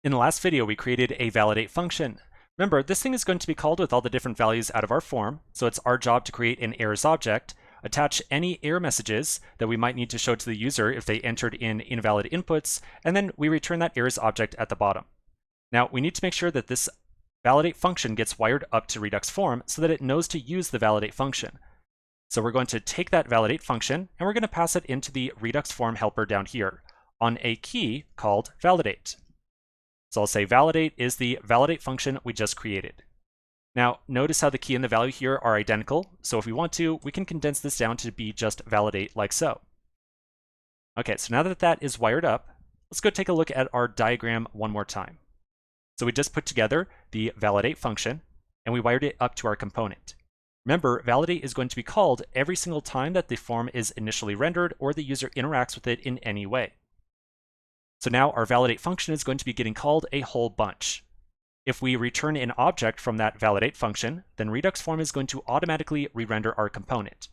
In the last video, we created a validate function. Remember, this thing is going to be called with all the different values out of our form, so it's our job to create an errors object, attach any error messages that we might need to show to the user if they entered in invalid inputs, and then we return that errors object at the bottom. Now, we need to make sure that this validate function gets wired up to Redux form so that it knows to use the validate function. So we're going to take that validate function, and we're going to pass it into the Redux form helper down here on a key called validate. So I'll say validate is the validate function we just created. Now, notice how the key and the value here are identical. So if we want to, we can condense this down to be just validate like so. Okay, so now that that is wired up, let's go take a look at our diagram one more time. So we just put together the validate function, and we wired it up to our component. Remember, validate is going to be called every single time that the form is initially rendered or the user interacts with it in any way. So now our validate function is going to be getting called a whole bunch. If we return an object from that validate function, then Redux form is going to automatically re-render our component.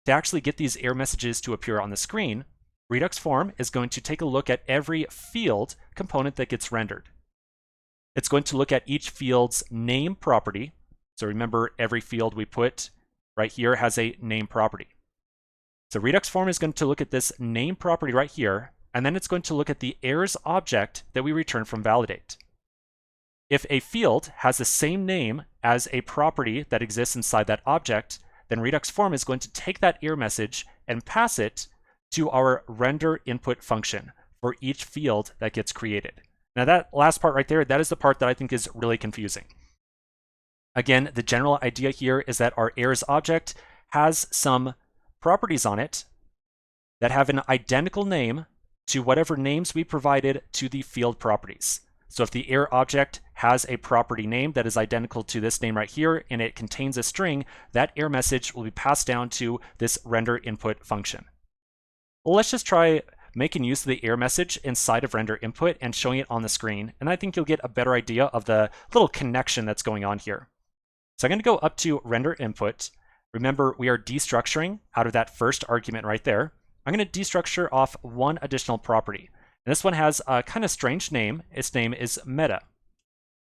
To actually get these error messages to appear on the screen, Redux form is going to take a look at every field component that gets rendered. It's going to look at each field's name property. So remember, every field we put right here has a name property. So Redux form is going to look at this name property right here, and then it's going to look at the errors object that we return from validate. If a field has the same name as a property that exists inside that object, then Redux form is going to take that error message and pass it to our render input function for each field that gets created. Now that last part right there, that is the part that I think is really confusing. Again, the general idea here is that our errors object has some properties on it that have an identical name to whatever names we provided to the field properties. So if the error object has a property name that is identical to this name right here, and it contains a string, that error message will be passed down to this render input function. Well, let's just try making use of the error message inside of render input and showing it on the screen, and I think you'll get a better idea of the little connection that's going on here. So I'm going to go up to render input. Remember, we are destructuring out of that first argument right there. I'm going to destructure off one additional property. And this one has a kind of strange name. Its name is meta.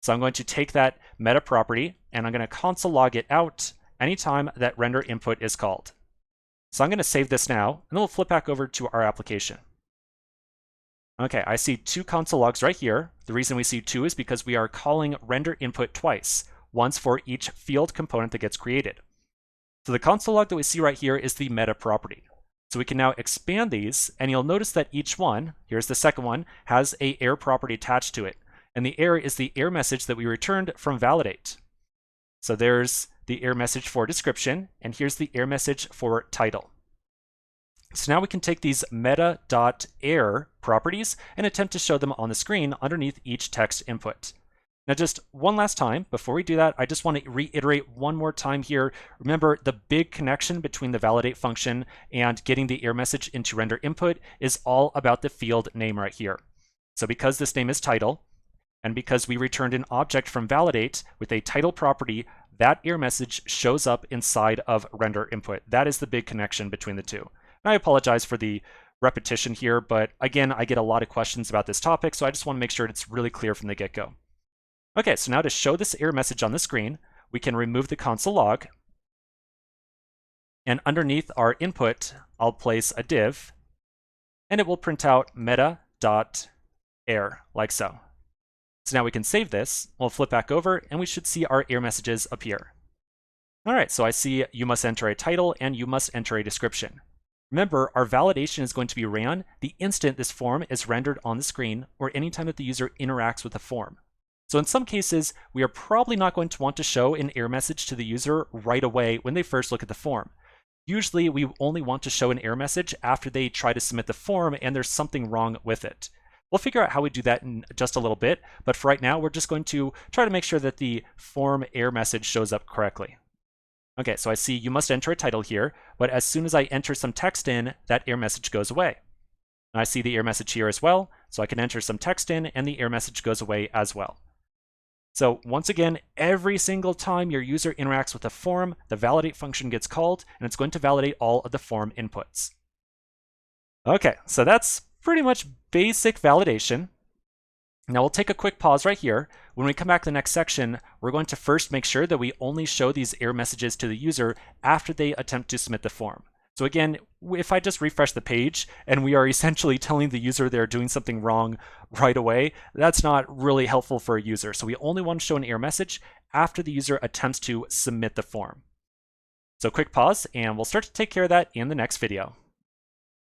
So I'm going to take that meta property and I'm going to console log it out anytime that render input is called. So I'm going to save this now, and then we'll flip back over to our application. Okay, I see two console logs right here. The reason we see two is because we are calling render input twice, once for each field component that gets created. So the console log that we see right here is the meta property. So we can now expand these, and you'll notice that each one, here's the second one, has a error property attached to it. And the error is the error message that we returned from validate. So there's the error message for description, and here's the error message for title. So now we can take these meta.error properties and attempt to show them on the screen underneath each text input. Now, just one last time, before we do that, I just want to reiterate one more time here. Remember, the big connection between the validate function and getting the error message into render input is all about the field name right here. So because this name is title, and because we returned an object from validate with a title property, that error message shows up inside of render input. That is the big connection between the two. And I apologize for the repetition here, but again, I get a lot of questions about this topic, so I just want to make sure it's really clear from the get-go. Okay, so now to show this error message on the screen, we can remove the console log. And underneath our input, I'll place a div, and it will print out meta.error, like so. So now we can save this, we'll flip back over, and we should see our error messages appear. All right, so I see you must enter a title and you must enter a description. Remember, our validation is going to be ran the instant this form is rendered on the screen or anytime that the user interacts with the form. So in some cases, we are probably not going to want to show an error message to the user right away when they first look at the form. Usually, we only want to show an error message after they try to submit the form and there's something wrong with it. We'll figure out how we do that in just a little bit, but for right now, we're just going to try to make sure that the form error message shows up correctly. Okay, so I see you must enter a title here, but as soon as I enter some text in, that error message goes away. And I see the error message here as well, so I can enter some text in and the error message goes away as well. So once again, every single time your user interacts with a form, the validate function gets called, and it's going to validate all of the form inputs. Okay, so that's pretty much basic validation. Now we'll take a quick pause right here. When we come back to the next section, we're going to first make sure that we only show these error messages to the user after they attempt to submit the form. So again, if I just refresh the page and we are essentially telling the user they're doing something wrong right away, that's not really helpful for a user. So we only want to show an error message after the user attempts to submit the form. So quick pause, and we'll start to take care of that in the next video.